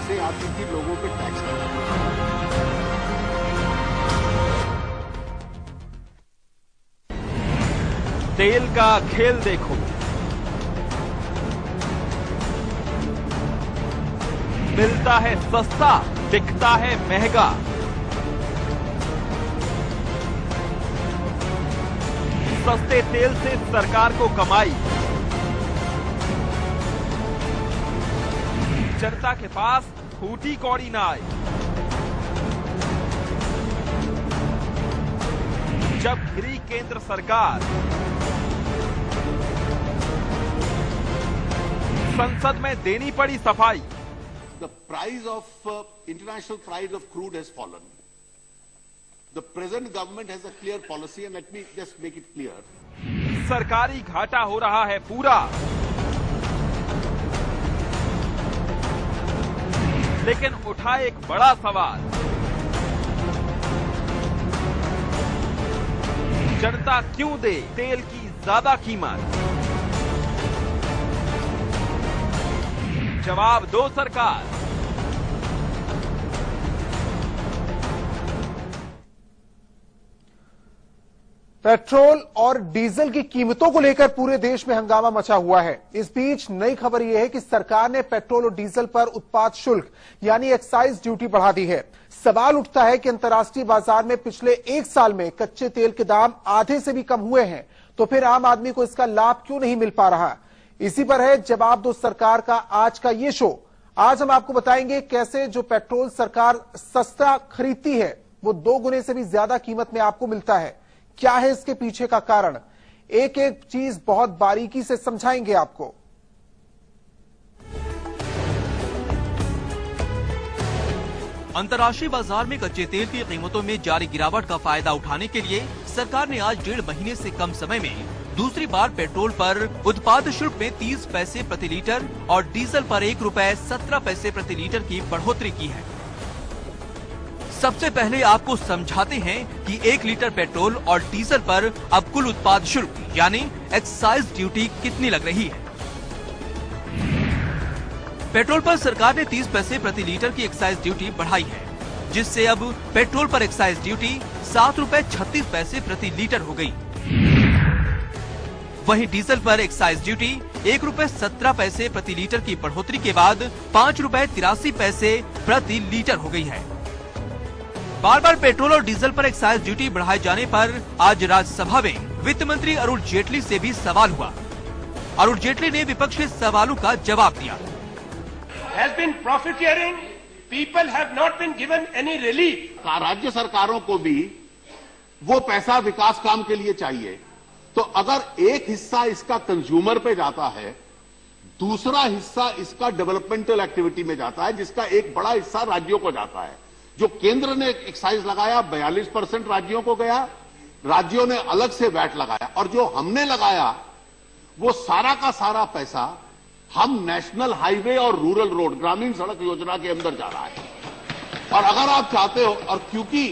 पैसे आती थी लोगों के टैक्स में। तेल का खेल देखो। मिलता है सस्ता, बिकता है महंगा। सस्ते तेल से सरकार को कमाई, जनता के पास फूटी कौड़ी ना आए। जब घिरी केंद्र सरकार, संसद में देनी पड़ी सफाई। The price of international price of crude has fallen. The present government has a clear policy, and let me just make it clear. सरकारी घाटा हो रहा है पूरा, लेकिन उठा एक बड़ा सवाल, जनता क्यों दे तेल की ज्यादा कीमत? जवाब दो सरकार। पेट्रोल और डीजल की कीमतों को लेकर पूरे देश में हंगामा मचा हुआ है। इस बीच नई खबर यह है कि सरकार ने पेट्रोल और डीजल पर उत्पाद शुल्क यानी एक्साइज ड्यूटी बढ़ा दी है। सवाल उठता है कि अंतर्राष्ट्रीय बाजार में पिछले एक साल में कच्चे तेल के दाम आधे से भी कम हुए हैं, तो फिर आम आदमी को इसका लाभ क्यों नहीं मिल पा रहा? इसी पर है जवाब दो सरकार का आज का ये शो। आज हम आपको बताएंगे कैसे जो पेट्रोल सरकार सस्ता खरीदती है वो 2 गुने से भी ज्यादा कीमत में आपको मिलता है। क्या है इसके पीछे का कारण? एक एक चीज बहुत बारीकी से समझाएंगे आपको। अंतर्राष्ट्रीय बाजार में कच्चे तेल की कीमतों में जारी गिरावट का फायदा उठाने के लिए सरकार ने आज 1.5 महीने से कम समय में दूसरी बार पेट्रोल पर उत्पाद शुल्क में 30 पैसे प्रति लीटर और डीजल पर ₹1.17 प्रति लीटर की बढ़ोतरी की है। सबसे पहले आपको समझाते हैं कि 1 लीटर पेट्रोल और डीजल पर अब कुल उत्पाद शुल्क यानी एक्साइज ड्यूटी कितनी लग रही है। पेट्रोल पर सरकार ने 30 पैसे प्रति लीटर की एक्साइज ड्यूटी बढ़ाई है, जिससे अब पेट्रोल पर एक्साइज ड्यूटी ₹7.36 प्रति लीटर हो गई। वहीं डीजल पर एक्साइज ड्यूटी ₹1.17 प्रति लीटर की बढ़ोतरी के बाद ₹5.83 प्रति लीटर हो गई है। बार बार पेट्रोल और डीजल पर एक्साइज ड्यूटी बढ़ाए जाने पर आज राज्यसभा में वित्त मंत्री अरुण जेटली से भी सवाल हुआ। अरुण जेटली ने विपक्ष के सवालों का जवाब दिया। Has been profiteering, people have not been given any relief. राज्य सरकारों को भी वो पैसा विकास काम के लिए चाहिए, तो अगर एक हिस्सा इसका कंज्यूमर पे जाता है, दूसरा हिस्सा इसका डेवलपमेंटल एक्टिविटी में जाता है, जिसका एक बड़ा हिस्सा राज्यों को जाता है। जो केंद्र ने एक्साइज लगाया 42% राज्यों को गया, राज्यों ने अलग से वैट लगाया, और जो हमने लगाया वो सारा का सारा पैसा हम नेशनल हाईवे और रूरल रोड ग्रामीण सड़क योजना के अंदर जा रहा है। और अगर आप चाहते हो, और क्योंकि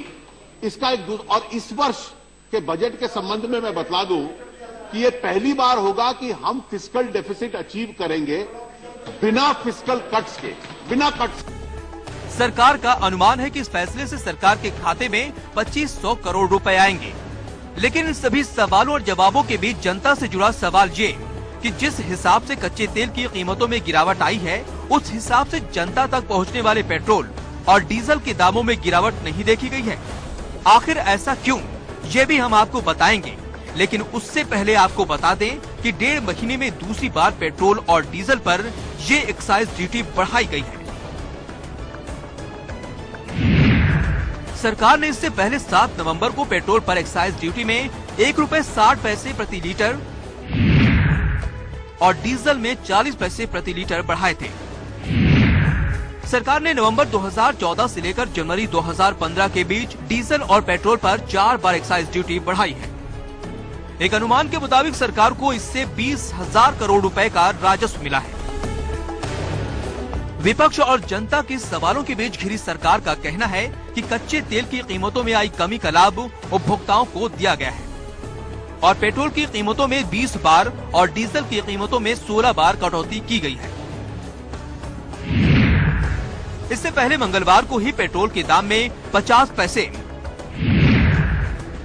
इसका और इस वर्ष के बजट के संबंध में मैं बतला दूं कि ये पहली बार होगा कि हम फिस्कल डेफिसिट अचीव करेंगे बिना फिस्कल कट्स के, बिना कट्स। सरकार का अनुमान है कि इस फैसले से सरकार के खाते में 2500 करोड़ रुपए आएंगे। लेकिन इन सभी सवालों और जवाबों के बीच जनता से जुड़ा सवाल ये कि जिस हिसाब से कच्चे तेल की कीमतों में गिरावट आई है, उस हिसाब से जनता तक पहुंचने वाले पेट्रोल और डीजल के दामों में गिरावट नहीं देखी गई है। आखिर ऐसा क्यों, ये भी हम आपको बताएंगे। लेकिन उससे पहले आपको बता दें कि 1.5 महीने में दूसरी बार पेट्रोल और डीजल पर ये एक्साइज ड्यूटी बढ़ाई गई है। सरकार ने इससे पहले 7 नवंबर को पेट्रोल पर एक्साइज ड्यूटी में ₹1.60 प्रति लीटर और डीजल में 40 पैसे प्रति लीटर बढ़ाए थे। सरकार ने नवंबर 2014 से लेकर जनवरी 2015 के बीच डीजल और पेट्रोल पर 4 बार एक्साइज ड्यूटी बढ़ाई है। एक अनुमान के मुताबिक सरकार को इससे 20,000 करोड़ रुपए का राजस्व मिला है। विपक्ष और जनता के सवालों के बीच घिरी सरकार का कहना है कि कच्चे तेल की कीमतों में आई कमी का लाभ उपभोक्ताओं को दिया गया है और पेट्रोल की कीमतों में 20 बार और डीजल की कीमतों में 16 बार कटौती की गई है। इससे पहले मंगलवार को ही पेट्रोल के दाम में 50 पैसे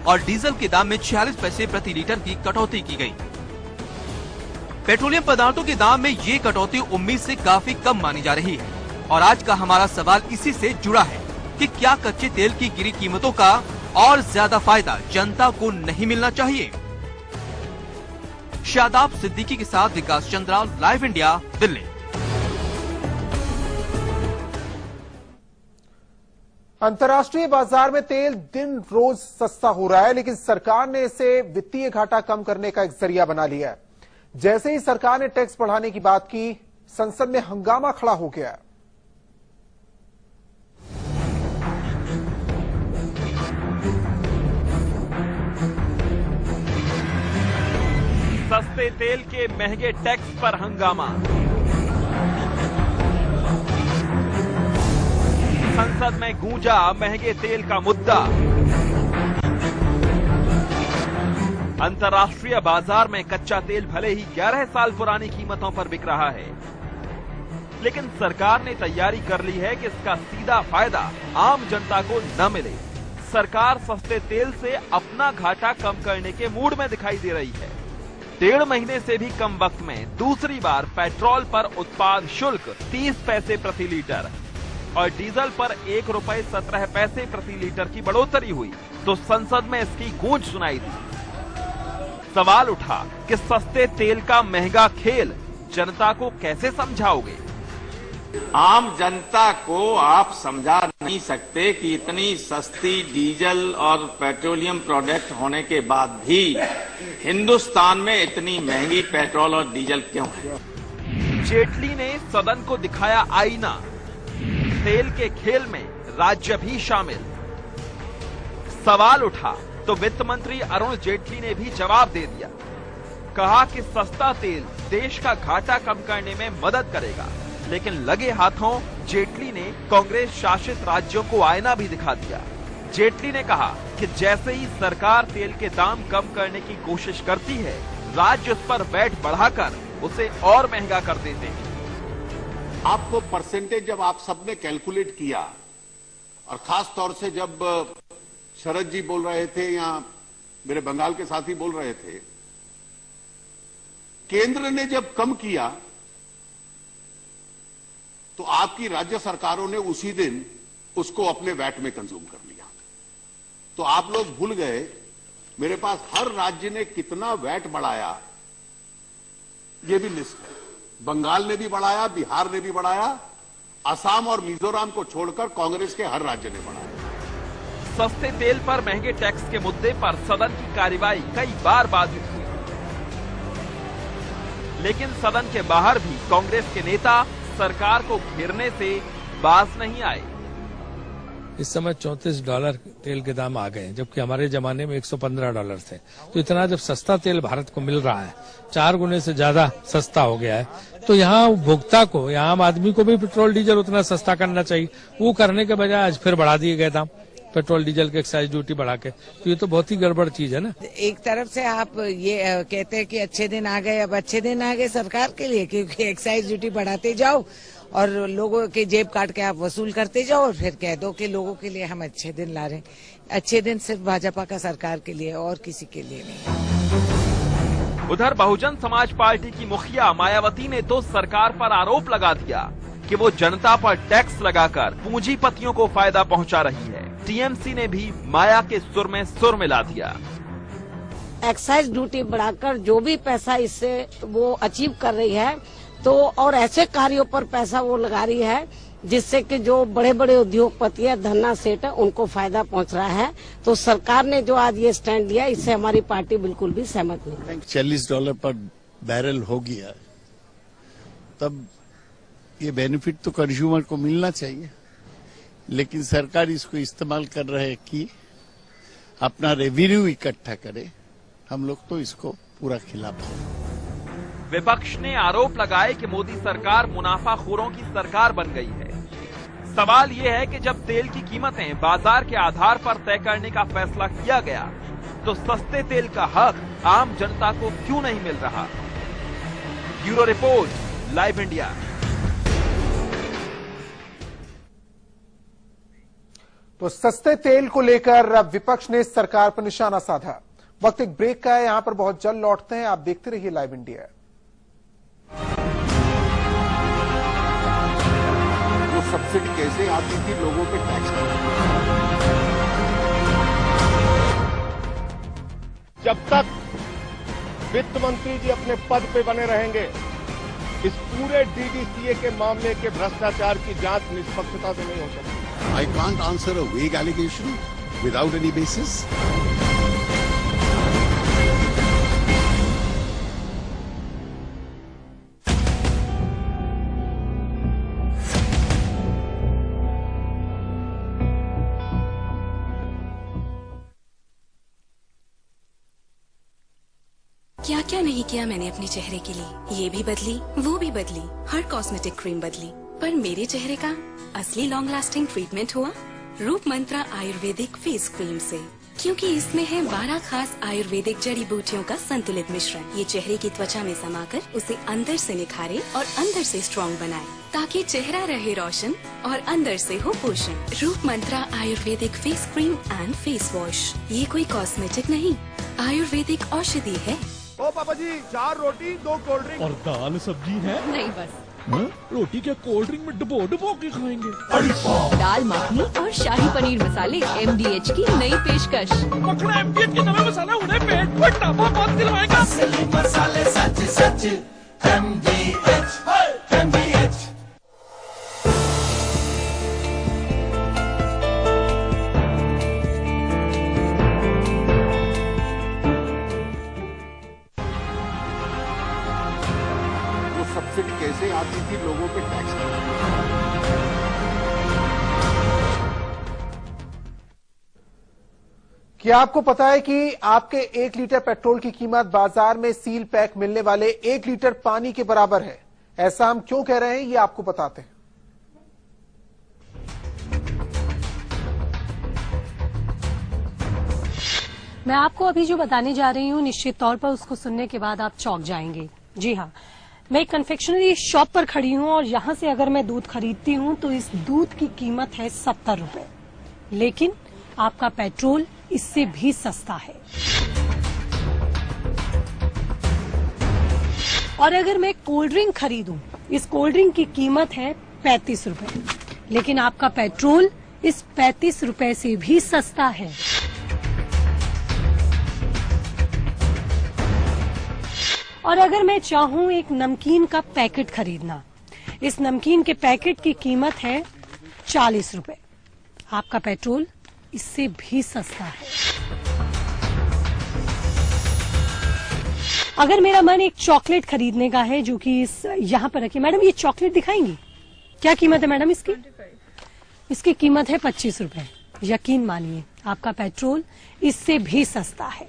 और डीजल के दाम में 46 पैसे प्रति लीटर की कटौती की गई। पेट्रोलियम पदार्थों के दाम में ये कटौती उम्मीद से काफी कम मानी जा रही है और आज का हमारा सवाल इसी से जुड़ा है कि क्या कच्चे तेल की गिरी कीमतों का और ज्यादा फायदा जनता को नहीं मिलना चाहिए। शादाब सिद्दीकी के साथ विकास चंद्रा, लाइव इंडिया, दिल्ली। अंतर्राष्ट्रीय बाजार में तेल दिन रोज सस्ता हो रहा है, लेकिन सरकार ने इसे वित्तीय घाटा कम करने का एक जरिया बना लिया है। जैसे ही सरकार ने टैक्स बढ़ाने की बात की, संसद में हंगामा खड़ा हो गया। सस्ते तेल के महंगे टैक्स पर हंगामा। संसद में गूंजा महंगे तेल का मुद्दा। अंतर्राष्ट्रीय बाजार में कच्चा तेल भले ही 11 साल पुरानी कीमतों पर बिक रहा है, लेकिन सरकार ने तैयारी कर ली है कि इसका सीधा फायदा आम जनता को न मिले। सरकार सस्ते तेल से अपना घाटा कम करने के मूड में दिखाई दे रही है। 1.5 महीने से भी कम वक्त में दूसरी बार पेट्रोल पर उत्पाद शुल्क 30 पैसे प्रति लीटर और डीजल पर ₹1.17 प्रति लीटर की बढ़ोतरी हुई तो संसद में इसकी गूंज सुनाई दी। सवाल उठा कि सस्ते तेल का महंगा खेल जनता को कैसे समझाओगे। आम जनता को आप समझा नहीं सकते कि इतनी सस्ती डीजल और पेट्रोलियम प्रोडक्ट होने के बाद भी हिंदुस्तान में इतनी महंगी पेट्रोल और डीजल क्यों है। जेटली ने सदन को दिखाया आईना, तेल के खेल में राज्य भी शामिल। सवाल उठा तो वित्त मंत्री अरुण जेटली ने भी जवाब दे दिया। कहा कि सस्ता तेल देश का घाटा कम करने में मदद करेगा, लेकिन लगे हाथों जेटली ने कांग्रेस शासित राज्यों को आईना भी दिखा दिया। जेटली ने कहा कि जैसे ही सरकार तेल के दाम कम करने की कोशिश करती है, राज्य उस पर वैट बढ़ाकर उसे और महंगा कर देते हैं। आपको परसेंटेज जब आप सबने कैलकुलेट किया और खास तौर से जब शरद जी बोल रहे थे या मेरे बंगाल के साथी बोल रहे थे, केंद्र ने जब कम किया तो आपकी राज्य सरकारों ने उसी दिन उसको अपने वैट में कंज्यूम कर लिया। तो आप लोग भूल गए, मेरे पास हर राज्य ने कितना वैट बढ़ाया ये भी लिस्ट है। बंगाल ने भी बढ़ाया, बिहार ने भी बढ़ाया, असम और मिजोरम को छोड़कर कांग्रेस के हर राज्य ने बढ़ाया। सस्ते तेल पर महंगे टैक्स के मुद्दे पर सदन की कार्यवाही कई बार बाधित हुई, लेकिन सदन के बाहर भी कांग्रेस के नेता सरकार को घेरने से बाज नहीं आए। इस समय $34 तेल के दाम आ गए, जबकि हमारे जमाने में $115 थे। तो इतना जब सस्ता तेल भारत को मिल रहा है, 4 गुने से ज्यादा सस्ता हो गया है, तो यहाँ उपभोक्ता को, यहाँ आम आदमी को भी पेट्रोल डीजल उतना सस्ता करना चाहिए। वो करने के बजाय आज फिर बढ़ा दिए गए दाम, पेट्रोल डीजल के एक्साइज ड्यूटी बढ़ा के। तो ये तो बहुत ही गड़बड़ चीज है ना। एक तरफ से आप ये कहते हैं कि अच्छे दिन आ गए, अब अच्छे दिन आ गए सरकार के लिए, क्योंकि एक्साइज ड्यूटी बढ़ाते जाओ और लोगों के जेब काट के आप वसूल करते जाओ और फिर कह दो कि लोगों के लिए हम अच्छे दिन ला रहे हैं। अच्छे दिन सिर्फ भाजपा का सरकार के लिए और किसी के लिए नहीं। उधर बहुजन समाज पार्टी की मुखिया मायावती ने तो सरकार पर आरोप लगा दिया कि वो जनता पर टैक्स लगाकर पूंजीपतियों को फायदा पहुंचा रही है। टीएमसी ने भी माया के सुर में सुर मिला दिया। एक्साइज ड्यूटी बढ़ाकर जो भी पैसा इससे वो अचीव कर रही है, तो और ऐसे कार्यों पर पैसा वो लगा रही है जिससे कि जो बड़े बड़े उद्योगपति है, धन्ना सेठ है, उनको फायदा पहुंच रहा है। तो सरकार ने जो आज ये स्टैंड लिया, इससे हमारी पार्टी बिल्कुल भी सहमत नहीं। $40 पर बैरल हो गया, तब ये बेनिफिट तो कंज्यूमर को मिलना चाहिए, लेकिन सरकार इसको इस्तेमाल कर रहे कि अपना रेवेन्यू इकट्ठा करे। हम लोग तो इसको पूरा खिलाफ हैं। विपक्ष ने आरोप लगाए कि मोदी सरकार मुनाफाखोरों की सरकार बन गई है। सवाल ये है कि जब तेल की कीमतें बाजार के आधार पर तय करने का फैसला किया गया, तो सस्ते तेल का हक आम जनता को क्यों नहीं मिल रहा। Bureau report, live India. तो सस्ते तेल को लेकर विपक्ष ने सरकार पर निशाना साधा। वक्त एक ब्रेक का है, यहां पर बहुत जल्द लौटते हैं। आप देखते रहिए लाइव इंडिया। वो सब्सिडी कैसे आती थी लोगों पे टैक्स जब तक वित्त मंत्री जी अपने पद पे बने रहेंगे, इस पूरे डीडीसीए के मामले के भ्रष्टाचार की जांच निष्पक्षता से नहीं हो सकती। आई कांट आंसर अ वेग एलिगेशन विदाउट एनी बेसिस। क्या क्या नहीं किया मैंने अपने चेहरे के लिए, ये भी बदली वो भी बदली, हर कॉस्मेटिक क्रीम बदली, पर मेरे चेहरे का असली लॉन्ग लास्टिंग ट्रीटमेंट हुआ रूप मंत्रा आयुर्वेदिक फेस क्रीम से, क्योंकि इसमें है 12 खास आयुर्वेदिक जड़ी बूटियों का संतुलित मिश्रण। ये चेहरे की त्वचा में समाकर उसे अंदर से निखारे और अंदर से स्ट्रॉन्ग बनाए, ताकि चेहरा रहे रोशन और अंदर से हो पोषण। Roop Mantra Ayurvedic face cream and face wash, ये कोई कॉस्मेटिक नहीं, आयुर्वेदिक औषधि है। ओ पापा जी, 4 रोटी 2 कोल्ड ड्रिंक और दाल सब्जी है? नहीं बस। रोटी क्या कोल्ड ड्रिंक में डुबो के खाएंगे? दाल मखनी और शाही पनीर मसाले MDH की नई पेशकश। मखना MDH के नए मसाला उन्हें पेट में टापा बहुत दिलवाएगा। मसाले सच सच MDH। सब्सिडी कैसे आती थी लोगों पे टैक्स क्या आपको पता है कि आपके 1 लीटर पेट्रोल की कीमत बाजार में सील पैक मिलने वाले 1 लीटर पानी के बराबर है? ऐसा हम क्यों कह रहे हैं, ये आपको बताते हैं। मैं आपको अभी जो बताने जा रही हूं, निश्चित तौर पर उसको सुनने के बाद आप चौंक जाएंगे। जी हाँ, मैं एक कन्फेक्शनरी शॉप पर खड़ी हूं और यहां से अगर मैं दूध खरीदती हूं तो इस दूध की कीमत है 70 रुपए, लेकिन आपका पेट्रोल इससे भी सस्ता है। और अगर मैं कोल्ड ड्रिंक खरीदूं, इस कोल्ड ड्रिंक की कीमत है 35 रुपए, लेकिन आपका पेट्रोल इस 35 रुपए से भी सस्ता है। और अगर मैं चाहूं एक नमकीन का पैकेट खरीदना, इस नमकीन के पैकेट की कीमत है 40 रुपए, आपका पेट्रोल इससे भी सस्ता है। अगर मेरा मन एक चॉकलेट खरीदने का है जो कि इस यहाँ पर रखी, मैडम ये चॉकलेट दिखाएंगी, क्या कीमत है मैडम इसकी? इसकी कीमत है 25 रुपए। यकीन मानिए आपका पेट्रोल इससे भी सस्ता है।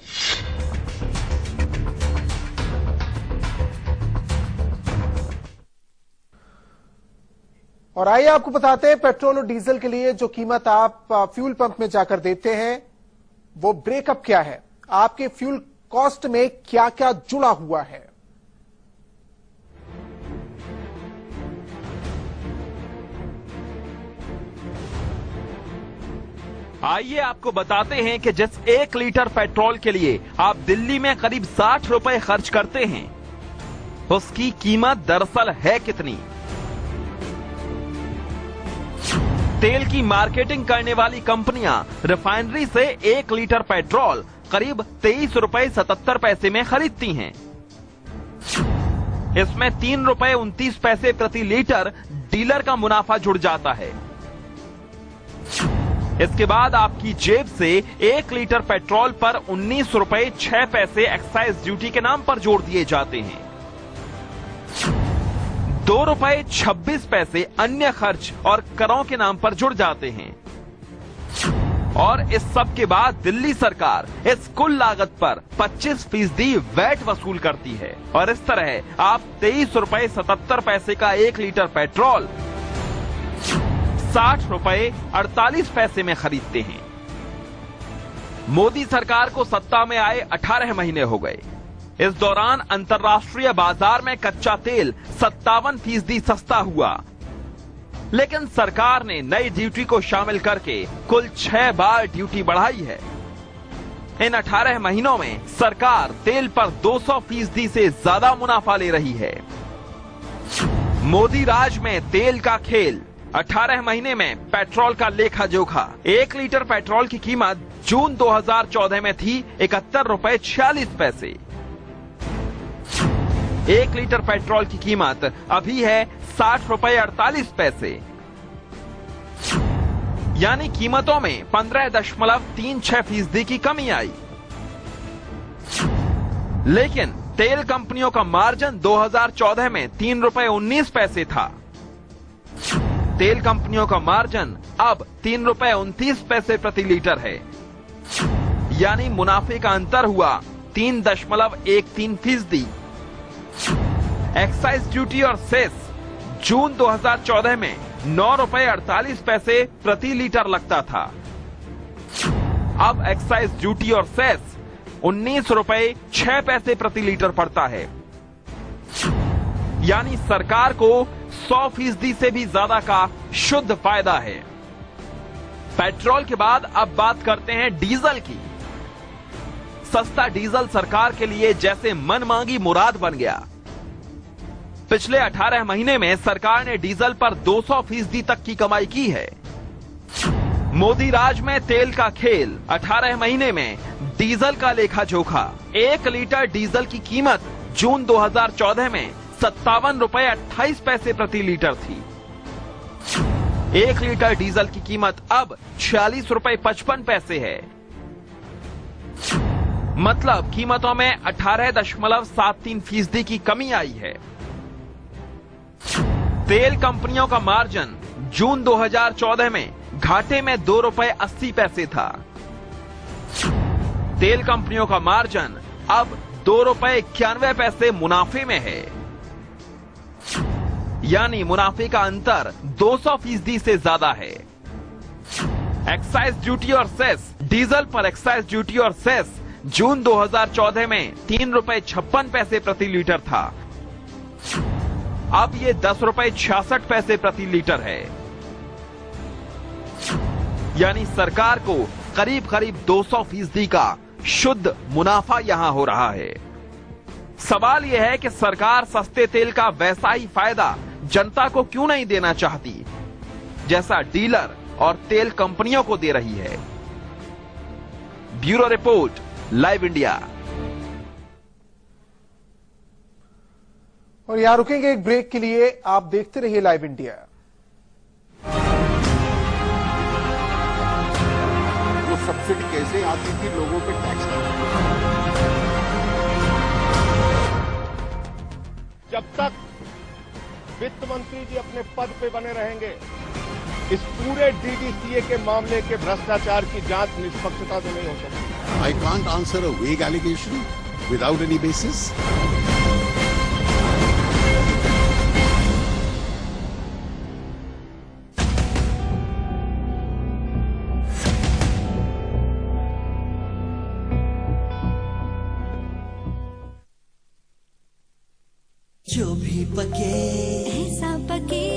और आइए आपको बताते हैं पेट्रोल और डीजल के लिए जो कीमत आप फ्यूल पंप में जाकर देते हैं वो ब्रेकअप क्या है, आपके फ्यूल कॉस्ट में क्या क्या जुड़ा हुआ है। आइए आपको बताते हैं कि जिस 1 लीटर पेट्रोल के लिए आप दिल्ली में करीब 60 रुपए खर्च करते हैं, उसकी कीमत दरअसल है कितनी। तेल की मार्केटिंग करने वाली कंपनियां रिफाइनरी से 1 लीटर पेट्रोल करीब 23 रुपए 77 पैसे में खरीदती हैं। इसमें 3 रुपए 29 पैसे प्रति लीटर डीलर का मुनाफा जुड़ जाता है। इसके बाद आपकी जेब से 1 लीटर पेट्रोल पर 19 रुपए 6 पैसे एक्साइज ड्यूटी के नाम पर जोड़ दिए जाते हैं। 2 रुपए 26 पैसे अन्य खर्च और करों के नाम पर जुड़ जाते हैं। और इस सब के बाद दिल्ली सरकार इस कुल लागत पर 25% वैट वसूल करती है और इस तरह आप 23 रुपए 77 पैसे का 1 लीटर पेट्रोल 60 रुपए 48 पैसे में खरीदते हैं। मोदी सरकार को सत्ता में आए 18 महीने हो गए। इस दौरान अंतर्राष्ट्रीय बाजार में कच्चा तेल 57% सस्ता हुआ। लेकिन सरकार ने नई ड्यूटी को शामिल करके कुल 6 बार ड्यूटी बढ़ाई है। इन 18 महीनों में सरकार तेल पर 200% से ज्यादा मुनाफा ले रही है। मोदी राज में तेल का खेल। 18 महीने में पेट्रोल का लेखा जोखा। 1 लीटर पेट्रोल की कीमत जून 2014 में थी 71 रुपए 46 पैसे। 1 लीटर पेट्रोल की कीमत अभी है 60 रुपए 48 पैसे। यानी कीमतों में 15.36% की कमी आई। लेकिन तेल कंपनियों का मार्जिन 2014 में 3 रुपए 19 पैसे था। तेल कंपनियों का मार्जिन अब 3 रुपए 29 पैसे प्रति लीटर है। यानी मुनाफे का अंतर हुआ 3.13%। एक्साइज ड्यूटी और सेस जून 2014 में 9 रुपए 48 पैसे प्रति लीटर लगता था। अब एक्साइज ड्यूटी और सेस 19 रुपए 6 पैसे प्रति लीटर पड़ता है। यानी सरकार को 100% से भी ज्यादा का शुद्ध फायदा है। पेट्रोल के बाद अब बात करते हैं डीजल की। सस्ता डीजल सरकार के लिए जैसे मनमांगी मुराद बन गया। पिछले 18 महीने में सरकार ने डीजल पर 200% तक की कमाई की है। मोदी राज में तेल का खेल। 18 महीने में डीजल का लेखा जोखा। 1 लीटर डीजल की कीमत जून 2014 में 57 रुपए 28 पैसे प्रति लीटर थी। 1 लीटर डीजल की कीमत अब 46 रुपए 55 पैसे है। मतलब कीमतों में 18.73% की कमी आई है। तेल कंपनियों का मार्जिन जून 2014 में घाटे में 2 रुपए 80 पैसे था। तेल कंपनियों का मार्जिन अब 2 रुपए 91 पैसे मुनाफे में है। यानी मुनाफे का अंतर 200% से ज्यादा है। एक्साइज ड्यूटी और सेस। डीजल पर एक्साइज ड्यूटी और सेस जून 2014 में 3 रुपए 56 पैसे प्रति लीटर था। अब ये 10 रुपए 66 पैसे प्रति लीटर है। यानी सरकार को करीब करीब 200% का शुद्ध मुनाफा यहां हो रहा है। सवाल यह है कि सरकार सस्ते तेल का वैसा ही फायदा जनता को क्यों नहीं देना चाहती जैसा डीलर और तेल कंपनियों को दे रही है। Bureau report, live India. और यहां रुकेंगे एक ब्रेक के लिए। आप देखते रहिए लाइव इंडिया। वो सब्सिडी कैसे आती थी लोगों पे टैक्स। जब तक वित्त मंत्री जी अपने पद पे बने रहेंगे, इस पूरे डीडीसीए के मामले के भ्रष्टाचार की जांच निष्पक्षता से नहीं हो सकती। आई कांट आंसर अ वेग एलिगेशन विदाउट एनी बेसिस। जो भी पके ऐसा पके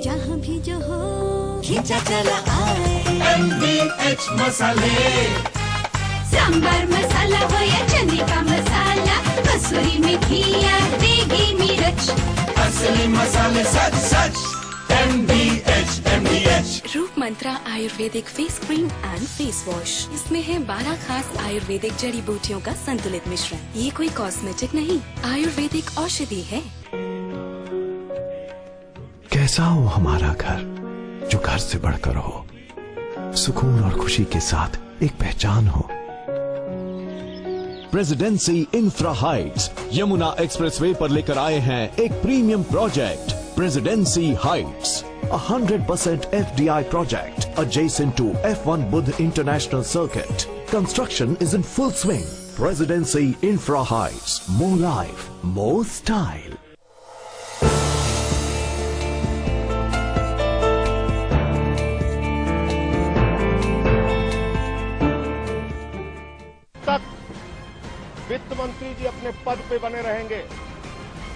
जहाँ भी जो हो खींचा चला आए MDH मसाले। सांबर मसाला हो या चने का मसाला, कसूरी मेथी या देगी मिर्च, असली मसाले सच सच MDH। Roop Mantra Ayurvedic face cream and face wash. इसमें है 12 खास आयुर्वेदिक जड़ी बूटियों का संतुलित मिश्रण। ये कोई कॉस्मेटिक नहीं, आयुर्वेदिक औषधि है। कैसा हो हमारा घर, जो घर से बढ़कर हो, सुकून और खुशी के साथ एक पहचान हो। Presidency infra Heights Yamuna expressway पर लेकर आए हैं एक premium project, presidency Heights, 100% FDI project adjacent to F1 Budh International Circuit. Construction is in full swing. Presidency Infra Heights. More life, more style. तक वित्त मंत्री जी अपने पद पे बने रहेंगे,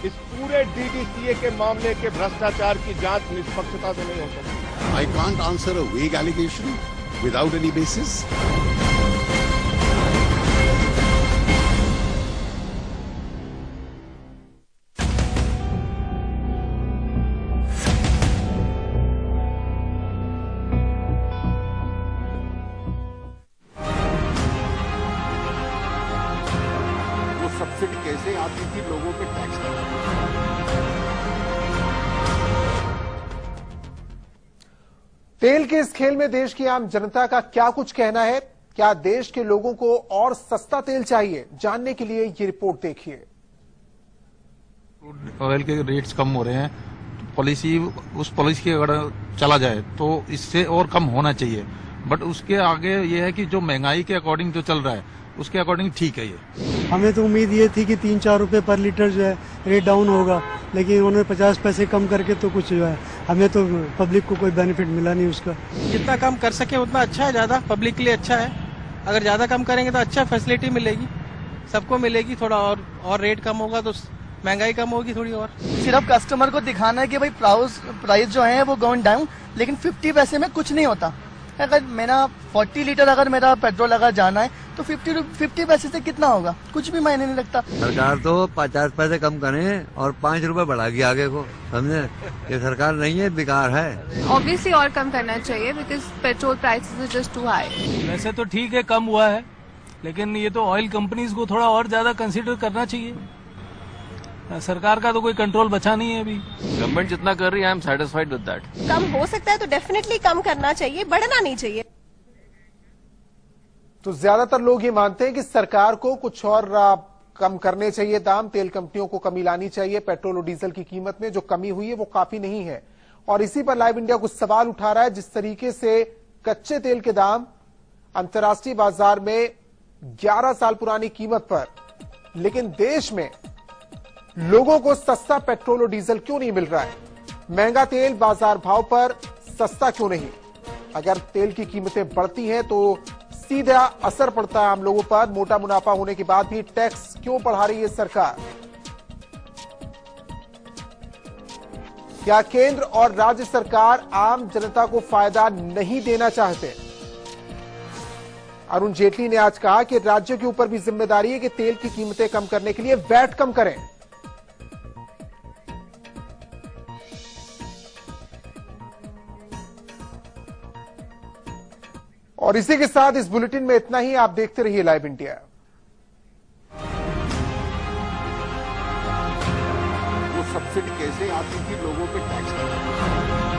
इस पूरे डीडीसीए के मामले के भ्रष्टाचार की जांच निष्पक्षता से नहीं हो सकती। I can't answer a vague allegation without any basis. वो सब्सिडी कैसे आती थी लोगों के टैक्स में? तेल के इस खेल में देश की आम जनता का क्या कुछ कहना है? क्या देश के लोगों को और सस्ता तेल चाहिए? जानने के लिए ये रिपोर्ट देखिए। ऑयल के रेट्स कम हो रहे हैं, पॉलिसी उस पॉलिसी की अगर चला जाए तो इससे और कम होना चाहिए, बट उसके आगे ये है कि जो महंगाई के अकॉर्डिंग जो चल रहा है उसके अकॉर्डिंग ठीक है ये। हमें तो उम्मीद ये थी कि 3-4 रुपए पर लीटर जो है रेट डाउन होगा, लेकिन उन्होंने 50 पैसे कम करके तो कुछ जो है हमें तो पब्लिक को कोई बेनिफिट मिला नहीं उसका। जितना कम कर सके उतना अच्छा है, ज्यादा पब्लिक के लिए अच्छा है। अगर ज्यादा कम करेंगे तो अच्छा फैसिलिटी मिलेगी, सबको मिलेगी। थोड़ा और रेट कम होगा तो महंगाई कम होगी थोड़ी और। सिर्फ कस्टमर को दिखाना है कि भाई प्राइस जो है वो गोइंग डाउन, लेकिन 50 पैसे में कुछ नहीं होता। अगर मेरा 40 लीटर अगर मेरा पेट्रोल अगर जाना है तो 50 पैसे से कितना होगा, कुछ भी मायने नहीं लगता। सरकार तो 50 पैसे कम करें और 5 रुपए बढ़ाएगी आगे को, समझे? ये सरकार नहीं है, बेकार है। ऑब्वियसली और कम करना चाहिए because petrol prices are just too high. वैसे तो ठीक है, कम हुआ है, लेकिन ये तो ऑयल कंपनीज को थोड़ा और ज्यादा कंसीडर करना चाहिए। सरकार का तो कोई कंट्रोल बचा नहीं है अभी। गवर्नमेंट जितना कर रही है, I am satisfied with that. कम हो सकता है तो डेफिनेटली कम करना चाहिए, बढ़ना नहीं चाहिए। तो ज्यादातर लोग ये मानते हैं कि सरकार को कुछ और कम करने चाहिए दाम, तेल कंपनियों को कमी लानी चाहिए। पेट्रोल और डीजल की कीमत में जो कमी हुई है वो काफी नहीं है, और इसी पर लाइव इंडिया कुछ सवाल उठा रहा है। जिस तरीके से कच्चे तेल के दाम अंतर्राष्ट्रीय बाजार में 11 साल पुरानी कीमत पर, लेकिन देश में लोगों को सस्ता पेट्रोल और डीजल क्यों नहीं मिल रहा है? महंगा तेल बाजार भाव पर सस्ता क्यों नहीं? अगर तेल की कीमतें बढ़ती हैं तो सीधा असर पड़ता है आम लोगों पर। मोटा मुनाफा होने के बाद भी टैक्स क्यों बढ़ा रही है सरकार? क्या केंद्र और राज्य सरकार आम जनता को फायदा नहीं देना चाहते? अरुण जेटली ने आज कहा कि राज्यों के ऊपर भी जिम्मेदारी है कि तेल की कीमतें कम करने के लिए वैट कम करें। और इसी के साथ इस बुलेटिन में इतना ही। आप देखते रहिए लाइव इंडिया। वो सब्सिडी कैसे आती थी लोगों के टैक्स में?